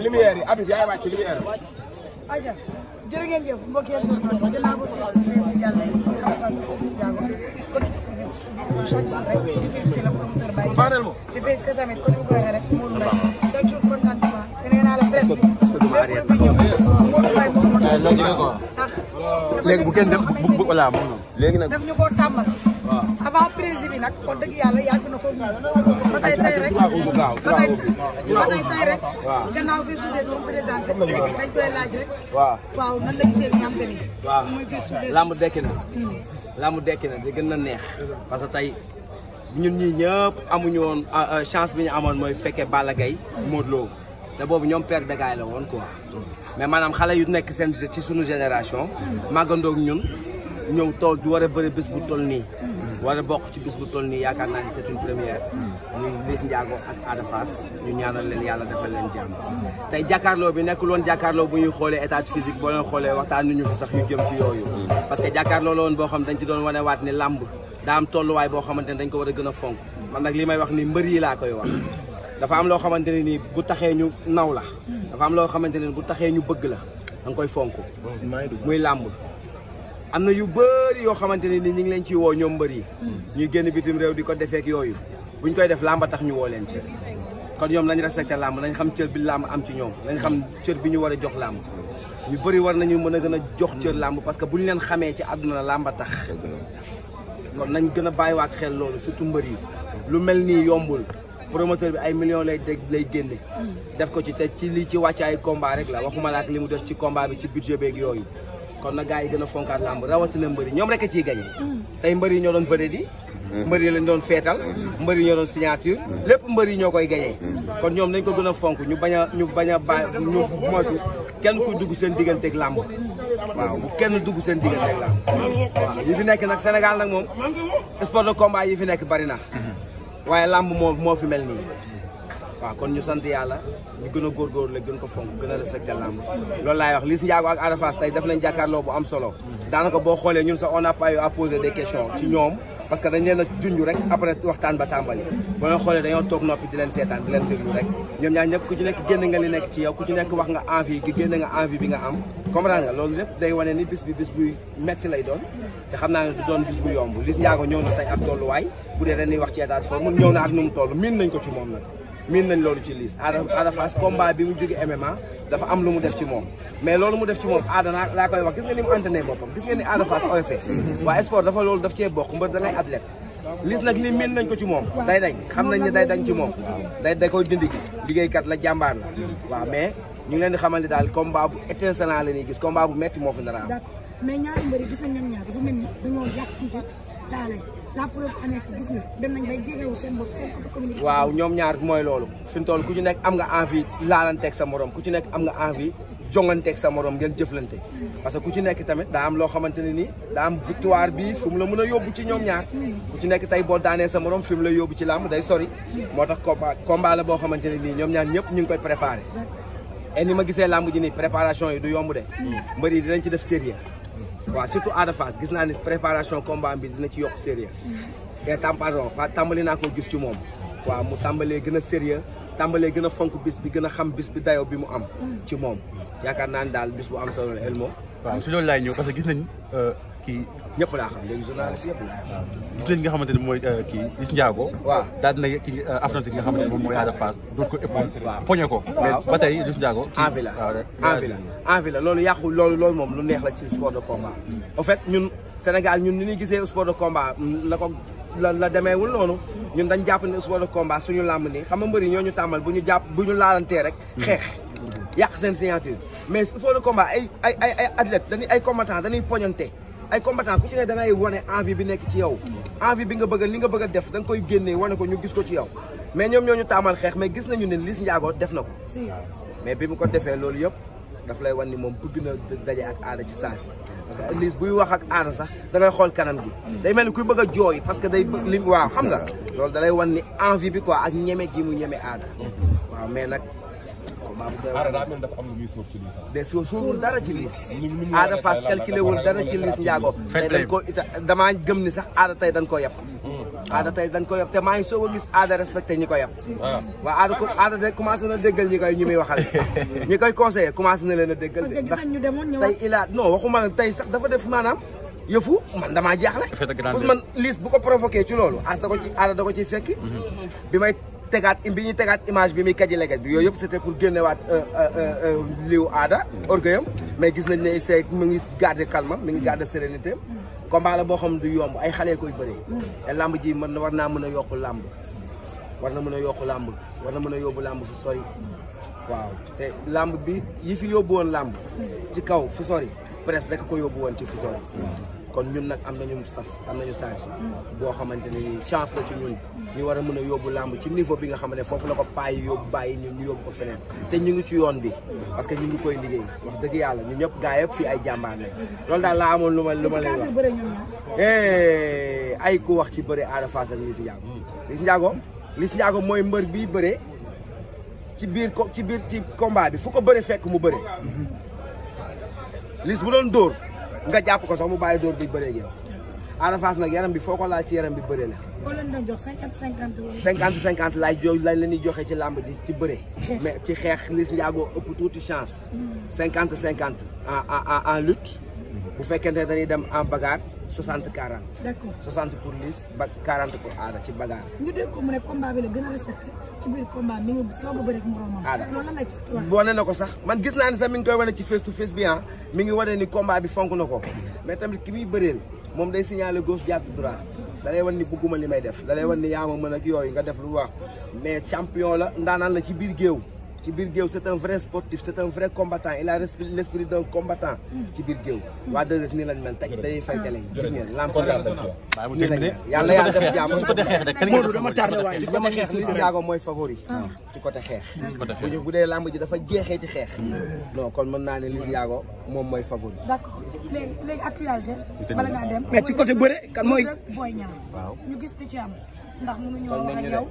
lumière yi Habib yaay wàcc lumière aja jërë ngeen jëf mbokk yi ginnaaw ba fi jàlle chaque jour rek di félicité le promoteur Baye di félicité tamit comme ni ko waxee rek Modou Mbaye chaque jour contentement te nee naa la presse bi lépp lu fi ñëw Modou Mbaye moom léegi bu kenn def bu voilà léegi nag daf ñu koo tàmmal avant président bi nag kon dëgg yàlla yàgg na ko ba tey rek ba tey rek gannaaw face to face moom présenté dañ koy laaj rek waaw nan la gisee nga am te ni muy face to face lamb dekki na lamb dekki na di gën na neex parce que tey ñun ñii ñëpp amuñu woon chance bi ñu amoon mooy fekkee Balla Gaye Modou Lo te boobu ñoom père Bécaye la woon quoi mais maanaam xale yu nekk seen ci suñu génération màggandoog ñun ñëw tool du war a bëri bés bu toll nii war a bokk ci bés bu toll nii yaakaar naa ni c'est une première muy Liss Ndiago ak Ada Fass ñu ñaanal leen yàlla defal leen jàmm tey jàkkaarloo bi nekkul woon jàkkaarloo bu ñuy xoolee état physique boo leen xoolee waxtaan nañu fi sax yu jëm ci yooyu parce que jàkkaarloo la woon boo xam dañ ci doon wane waat ni làmb daa am tolluwaay boo xamante ne dañ ko war a gën a fonk man nag li may wax ni mbër yi laa koy wax dafa am loo xamante ne nii bu taxee ñu naw la dafa am loo xamante ne bu taxee ñu bëgg la da nga koy fonk muy làmb am na yu bëri yoo xamante ne ni ñu ngi leen ciy woo ñoom mbër yi ñuy génn bitim réew di ko defeek yooyu buñ koy def làmba tax ñu woo leen ci kon ñoom nañ respecté làmb nañ xam cër bi làmb am ci ñoom nañ xam cër bi ñu war a jox làmb ñu bëri war nañu mën a gën a jox cër làmb parce que buñ leen xamee ci àdduna làmba tax kon nañ gën a bàyyiwaat xel loolu surtout mbër yi lu mel nii yombul promoteur bi ay millions lay génne def ko ci te ci lii ci wàcc ay combat rek la waxuma la ak li mu def ci combat bi ci budget beeg yooyu kon na gars yi gën a fonkaat làmb rawatina mbëri ñoom rek a ciy gañe tey mbëri yi ñoo doon vedette yi mbëri yi lañ doon feetal mbëri yi ñoo doon signature lépp mbëri yi ñoo koy gañee kon ñoom nañ ko gën a fonk ñu bañ a bàyyi ñu moytu kenn ku dugg seen digganteeg làmb waaw bu kenn dugg seen digganteeg làmb waaw yi fi nekk nag Sénégal nag moom sport de combat yi fi nekk bari na waaye làmb moo fi mel nii waaw kon ñu sant yàlla ñu gën a góorgóorlu la gën ko fonk gën a respecté làmb loolu laay wax Liss Ndiago ak Ada Fass tey def nañ jàkkaarloo bu am solo daanaka boo xoolee ñun sax on n'a pas eu à poser des questions ci ñoom parce que dañ leen a junj rek après waxtaan ba tàmbali boo leen xoolee dañoo toog noppi di leen seetaan di leen déglu rek ñoom ñaar ñëpp ku ci nekk génn nga li nekk ci yow ku ci nekk wax nga envie gi génn nga envie bi nga am comprendre nga loolu lépp day wane ni bis buy metti lay doon te xam naa ne du doon bis bu yomb Liss Ndiago ñëw na tey ak tolluwaay bu dee dañuy wax ci état de forme ñëw na ak nu mu toll miin nañ ko ci moom nag miin nañ loolu ci Liss Ada Fass combat bi mu jóge MMA dafa am lu mu def ci moom mais loolu mu def ci moom Ada laa koy wax gis nga ni mu entraîné boppam gis nga ni Ada Fass oyofe waa sport dafa loolu daf cee bokk mbër da ngay athlète Liss nag li miin nañ ko ci moom day dañ xam nañ ne day dañ ci moom day koy dindi gi liggéeykat la jàmbaar la waaw mais ñu ngi leen di xamal ni daal combat bu étincelant la ñuy gis combat bu metti moo fi nar a am. d'accord mais ñaari mbër yi gis nañ ñoom ñaar dafa mel ni dañoo yàqante daale la preuve en est que gis nga dem nañ bay jegewu seen bopp seen côté communication. waaw ñoom ñaar mooy loolu fi mu toll ku ci nekk am nga envie laalanteeg sa morom ku ci nekk am nga envie jonganteeg sa morom ngeen jëflante parce que ku ci nekk tamit daa am loo xamante ne nii daa am victoire bi fu mu la mën a yóbbu ci ñoom ñaar ku ci nekk tey boo daanee sa morom fi mu la yóbbu ci làmb day sori moo tax combat la boo xamante ne nii ñoom ñaar ñëpp ñu ngi koy préparé et ni ma gisee làmb ji nii préparation yi du yomb de mbër yi dinañ ci def sérieux waaw surtout Ada Fass gis naa ni préparation combat bi dina ci yokk sérieux et tàmbali naa ko gis ci moom waaw mu tàmbalee gën a sérieux tàmbalee gën a fonk bis bi gën a xam bis bi dayoo bi mu am ci moom yaakaar naa ni daal bis bu am solo la Elmo waaw si loolu laay ñëw parce que gis nañ kii ñëpp laa xam léegi journaliste yëpp laa waaw gis nañ nga xamante ne mooy kii Liss Ndiago waaw daal dina kii affronté ki nga xamante ne moom mooy Ada Fass doot ko épaule waaw poñe ko mais ba tey Liss Ndiago envie la loolu yàqul loolu moom lu neex la ci sport de combat en fait ñun Sénégal ñun ni ñuy gisee sport de combat la demeewul noonu ñun dañ jàpp ne sport de combat suñu làmb nii xam nga mbëri ñoo ñu tàmmal bu ñu laalantee rek xeex yàq seen signature mais sport de combat ay athlète dañuy ay combattant dañuy poñante ay combattant ku ci ne da ngay wane envie bi nekk ci yow envie bi nga bëgg li nga bëgg a def da nga koy génnee wane ko ñu gis ko ci yow mais ñoom ñoo ñu tàmmal xeex mais gis nañu ne Liss Ndiago def na ko mais bi mu ko defee loolu yëpp daf lay wan ni moom bëgg na daje ak Ada ci saasi parce que Liss buy wax ak Ada sax da ngay xool kanam gi day mel ni kuy bëgg a jooy parce que day li waaw xam nga loolu da lay wan ni envie bi quoi ak ñeme gi mu ñeme Ada waaw mais nag Ada daa mel dafa am lu muy sóor ci Liss de sóorul dara ci Liss Ada Fass calculé wul dara ci Liss Ndiago tey dañ ko damaa gëm ni sax Ada tey dañ koo yeb Ada tey dañ ko yab te maa ngi soog a gis Ada respecté ñi ko yab. waaw Ada de commencé na déggal ñi muy waxal ñi koy conseillé commencé na leen a déggal. parce que gis nañ ñu demoon tey il a non waxuma la tey sax dafa def maanaam yëfu man damaa jaaxle. parce que man Liss bu ko provoqué ci loolu Ada da ko ciy fekki. bi ñuy tegaat image bi muy kaji leget bi yooyu yëpp c'était pour génnewaat liu Ada orgueilam mais gis nañ ne c'est mu ngi garder calme mi ngi garder sérénité combat la boo xam du yomb ay xale koy bëree te lamb ji man war naa mën a yokk lamb war na mën a yokk lamb war na mën a yóbbu lamb fu sori waaw te lamb bi yi fi yóbbu woon lamb ci kaw fu sori presque rek ko yóbbu woon ci fu sori kon ñun nag am nañu sas am nañu sage boo xamante ni chance la ci ñun ñu war a mën a yóbbu làmb ci niveau bi nga xam ne foofu la ko paay yóbbu bàyyi ñun ñu yóbbu ko feneen te ñu ngi ci yoon bi parce que ñu ngi koy liggéey wax dëgg yàlla ñu ñëpp gaa yëpp fii ay jàmbaar lañ loolu daal laa amoon lu ma lay wax ay ku wax ci bëre Ada Fass ak Liss Ndiago Liss Ndiago mooy mbër bii bëre ci biir combat bi fu ko bëre fekk mu bëre Liss bu doon dóor nga jàpp ko sax mu bàyyi dóor bi bëree gi Ada Fass nag yaram bi foo ko laal ci yaram bi bëree la. boo leen doon jox 50-50. 50-50 lañ leen di joxe ci làmb ji ci bëre. mais ci xeex Liss Ndiago ëpp tuuti chance. 50-50 en lutte. bu fekkente ne dañuy dem en bagarre 60-40. d'accord 60 pour Liss ba 40 pour Ada ci bagarre. ñu dégg ko mu ne combat bi la gën a respecté ci biir combat mi ngi soog a bëri ak moromam. Ada loolu lan lay wax. wane na ko sax man gis naa ne sax mi ngi koy wane ci face to face bi mi ngi wane ni combat bi fonk na ko mais tamit ki muy bëreel moom day signaler gauche jàpp droit da lay wan ni bugguma li may def da lay wan ni yaa ma mën ak yooyu nga def lu wax mais champion la ndaanaan la ci biir géew. ci biir géew c'est un vrai sportif c'est un vrai combattant il a l'esprit d'un combattant ci biir géew waa 2S nii lañ mel tey dañuy fay télé gis ngeen lamp yàlla yaa def jàmm ci côté xeex Liss Ndiago mooy favori ci côté xeex bu dee lamb ji dafa jeexee ci xeex non kon mën naa ne Liss Ndiago moom mooy favori d'accord léegi actualité bala ngaa dem mais ci côté bëre kan mooy Boy Niang ñu gis di ci am ndax mënu ñoo wax ak yow